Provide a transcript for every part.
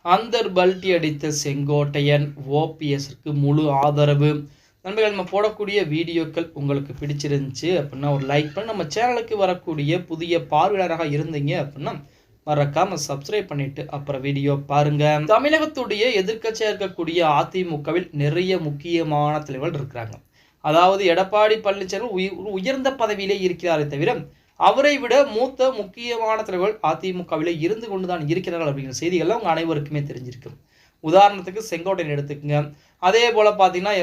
அந்தர் பல்டி அடித்த செங்கோட்டையன் ஓபிஎஸ்க்கு முழு ஆதரவு. நண்பர்கள், நம்ம போடக்கூடிய வீடியோக்கள் உங்களுக்கு பிடிச்சிருந்துச்சு அப்படின்னா ஒரு லைக் பண்ணி நம்ம சேனலுக்கு வரக்கூடிய புதிய பார்வையாளராக இருந்தீங்க அப்படின்னா மறக்காம சப்ஸ்கிரைப் பண்ணிட்டு அப்புறம் வீடியோ பாருங்க. தமிழகத்துடைய எதிர்க்கட்சியாக இருக்கக்கூடிய அதிமுகவில் நிறைய முக்கியமான தலைவர்கள் இருக்கிறாங்க. அதாவது எடப்பாடி பழனிசாமி உயர்ந்த பதவியிலே இருக்கிறாரே தவிர அவரை விட மூத்த முக்கியமான தலைவர்கள் அதிமுகவிலே இருந்து கொண்டுதான் இருக்கிறார்கள் அப்படிங்கிற செய்திகள்லாம் உங்க அனைவருக்குமே தெரிஞ்சிருக்கும். உதாரணத்துக்கு செங்கோட்டையன் எடுத்துக்கங்க. அதே போல பார்த்தீங்கன்னா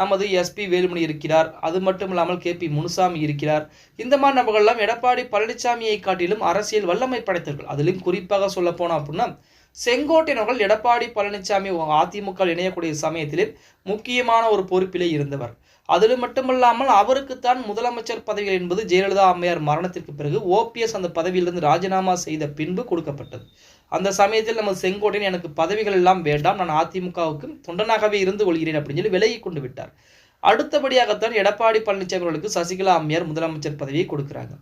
நமது எஸ்பி வேலுமணி இருக்கிறார். அது மட்டும் இல்லாமல் KP முனுசாமி இருக்கிறார். இந்த மாதிரி நபர்கள்லாம் எடப்பாடி பழனிசாமியை காட்டிலும் அரசியல் வல்லமை படைத்தவர்கள். அதிலும் குறிப்பாக சொல்ல போனோம் அப்படின்னா செங்கோட்டையன் அவர்கள் எடப்பாடி பழனிசாமி அதிமுக இணையக்கூடிய சமயத்திலே முக்கியமான ஒரு பொறுப்பிலே இருந்தவர். அதில் மட்டுமல்லாமல் அவருக்குத்தான் முதலமைச்சர் பதவிகள் என்பது ஜெயலலிதா அம்மையார் மரணத்திற்கு பிறகு OPS அந்த பதவியிலிருந்து ராஜினாமா செய்த பின்பு கொடுக்கப்பட்டது. அந்த சமயத்தில் நம்ம செங்கோட்டையன் எனக்கு பதவிகள் எல்லாம் வேண்டாம், நான் அதிமுகவுக்கு தொண்டனாகவே இருந்து கொள்கிறேன் அப்படின்னு சொல்லி விலகி கொண்டு விட்டார். அடுத்தபடியாகத்தான் எடப்பாடி பழனிசாமி அவர்களுக்கு சசிகலா அம்மையார் முதலமைச்சர் பதவியை கொடுக்கிறாங்க.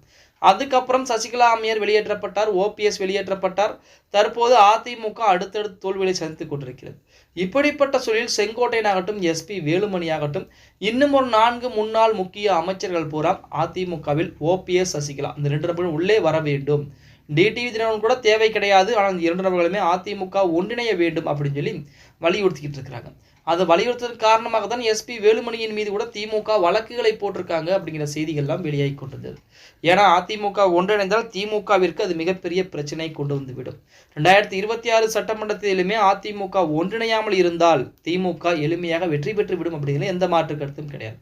அதுக்கப்புறம் சசிகலா அம்மையார் வெளியேற்றப்பட்டார், OPS வெளியேற்றப்பட்டார். தற்போது அதிமுக அடுத்தடுத்து தோல்வியை சந்தித்துக் கொண்டிருக்கிறது. இப்படிப்பட்ட சூழலில் செங்கோட்டையன் ஆகட்டும், SP வேலுமணி ஆகட்டும், இன்னும் ஒரு 4 முன்னாள் முக்கிய அமைச்சர்கள் பூரா அதிமுகவில் OPS சசிகலா இந்த 2 நபர்களும் உள்ளே வர வேண்டும். DTV தினகரன் கூட தேவை கிடையாது, ஆனால் இந்த 2 நபர்களுமே அதிமுக ஒன்றிணைய வேண்டும் அப்படின்னு சொல்லி வலியுறுத்திக்கிட்டு இருக்கிறாங்க. அதை வலியுறுத்துவதற்கு காரணமாக தான் SP வேலுமணியின் மீது கூட திமுக வழக்குகளை போட்டிருக்காங்க அப்படிங்கிற செய்திகள்லாம் வெளியாகி கொண்டிருந்தது. ஏன்னா அதிமுக ஒன்றிணைந்தால் திமுகவிற்கு அது மிகப்பெரிய பிரச்சனை கொண்டு வந்துவிடும். 2026 சட்டமன்றத்திலுமே அதிமுக ஒன்றிணையாமல் இருந்தால் திமுக எளிமையாக வெற்றி பெற்று விடும் அப்படிங்கிற எந்த மாற்று கருத்தும் கிடையாது.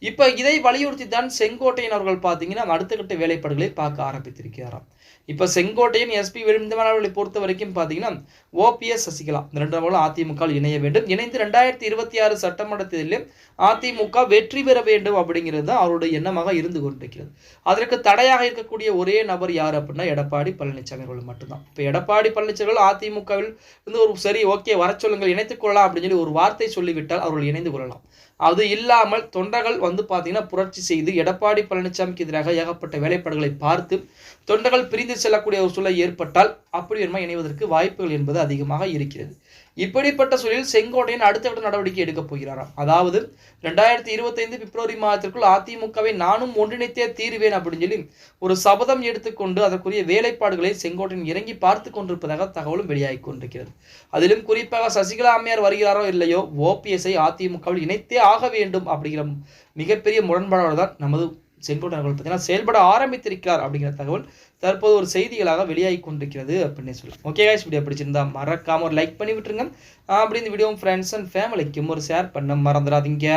இப்போ இதை வலியுறுத்தி தான் செங்கோட்டையன் அவர்கள் பார்த்தீங்கன்னா அடுத்த கட்ட வேலைப்பாடுகளை பார்க்க ஆரம்பித்திருக்கிறாராம். இப்போ செங்கோட்டையன் SP வேலுமணி பொறுத்த வரைக்கும் பார்த்தீங்கன்னா OPS சசிகலா இந்த 2 நபர்களும் அதிமுக இணைய வேண்டும், இணைந்து 2026 சட்டமன்றத்திலே அதிமுக வெற்றி பெற வேண்டும் அப்படிங்கிறது தான் அவருடைய எண்ணமாக இருந்து கொண்டிருக்கிறது. அதற்கு தடையாக இருக்கக்கூடிய ஒரே நபர் யார் அப்படின்னா எடப்பாடி பழனிசாமி அவர்கள் மட்டும்தான். இப்போ எடப்பாடி பழனிசாமி அதிமுகவில் இருந்து ஒரு சரி ஓகே வர சொல்லுங்கள் இணைத்துக் கொள்ளலாம் அப்படின்னு சொல்லி ஒரு வார்த்தை சொல்லிவிட்டால் அவர்கள் இணைந்து கொள்ளலாம். அது இல்லாமல் தொண்டர்கள் பார்த்தீங்கன்னா புரட்சி செய்து எடப்பாடி பழனிசாமிக்கு எதிராக ஏகப்பட்ட வேலைப்பாடுகளை பார்த்து தொண்டர்கள் பிரிந்து செல்லக்கூடிய ஒரு சூழல் ஏற்பட்டால் அப்படி இணைவதற்கு வாய்ப்புகள் என்பது அதிகமாக இருக்கிறது. இப்படிப்பட்ட சூழலில் செங்கோட்டையன் அடுத்த நடவடிக்கை எடுக்கப் போகிறாராம். அதாவது 2025 பிப்ரவரி மாதத்திற்குள் அதிமுகவை நானும் ஒன்றிணைத்தே தீருவேன் அப்படின்னு சொல்லி ஒரு சபதம் எடுத்துக்கொண்டு அதற்குரிய வேலைப்பாடுகளை செங்கோட்டையன் இறங்கி பார்த்து கொண்டிருப்பதாக தகவலும் வெளியாகி கொண்டிருக்கிறது. அதிலும் குறிப்பாக சசிகலா அம்மையார் வருகிறாரோ இல்லையோ OPSஐ அதிமுகவில் இணைத்தே ஆக வேண்டும் அப்படிங்கிற மிகப்பெரிய முரண்பாடோடு தான் நமது செங்கோட்டையன் அவர்கள் பார்த்தீங்கன்னா செயல்பட ஆரம்பித்திருக்கிறார் அப்படிங்கிற தகவல் தற்போது ஒரு செய்திகளாக வெளியாகி கொண்டிருக்கிறது அப்படின்னு சொல்லி. ஓகே गाइस, வீடியோ பிடிச்சிருந்தா மறக்காம ஒரு லைக் பண்ணி விட்டுருங்க. அப்படி இந்த வீடியோ ஃப்ரெண்ட்ஸ் அண்ட் ஃபேமிலிக்கும் ஒரு ஷேர் பண்ண மறந்துடாதீங்க.